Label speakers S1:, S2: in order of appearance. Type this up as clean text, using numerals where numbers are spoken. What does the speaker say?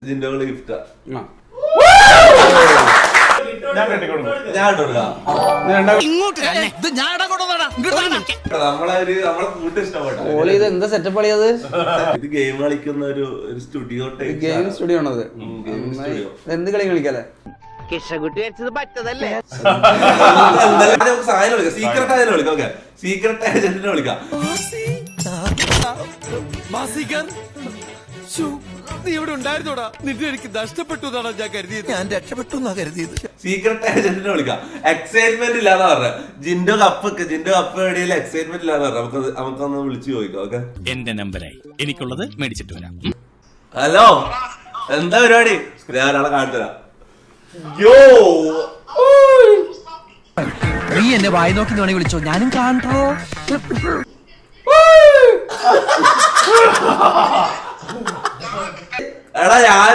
S1: ജിൻഡോകള് ഗിഫ്റ്റാ. നമ്മളെ കൂട്ട് ഇഷ്ടപ്പെട്ടു.
S2: എന്താ സെറ്റപ്പ് കളിയത്?
S1: ഇത് ഗെയിം കളിക്കുന്ന ഒരു സ്റ്റുഡിയോ ടൈപ്പ്
S2: ഗെയിം സ്റ്റുഡിയോ ആണത്. എന്ത് കളി കളിക്കാല്ലേ?
S3: കിഷകുട്ടി വെച്ചത് പറ്റതല്ലേ?
S1: സാധനം വിളിക്കാം, സീക്രട്ട് ആയാലും വിളിക്കാം. ഓക്കെ, സീക്രട്ട് ഏജന്റിനെ വിളിക്കാം.
S4: നീ ഇവിടെ ഉണ്ടായിരുന്നോടാ? നിന്നെ എനിക്ക് നഷ്ടപ്പെട്ടു എന്നാണ് ഞാൻ കരുതിയത്. ഞാൻ രക്ഷപ്പെട്ടു എന്നാ കരുതിയത്.
S1: സീക്രട്ട് ഏജന്റിനെ വിളിക്കാം. എക്സൈറ്റ്മെന്റ് ഇല്ലാന്ന് പറഞ്ഞ ജിൻഡോ കപ്പ് എവിടെയും എക്സൈറ്റ്മെന്റ് ഇല്ലാന്ന് പറഞ്ഞ നമുക്കൊന്ന് വിളിച്ചു ചോദിക്കാം. ഓക്കെ,
S5: എന്റെ നമ്പരായി എനിക്കുള്ളത് മേടിച്ചിട്ട് വരാം.
S1: ഹലോ, എന്താ പരിപാടി? ഞാൻ ഒരാളെ കാണിച്ചുതരാം.
S4: നീ എന്നെ വായി നോക്കി വേണേ വിളിച്ചോ, ഞാനും കാണോ.
S1: എടാ ഞാൻ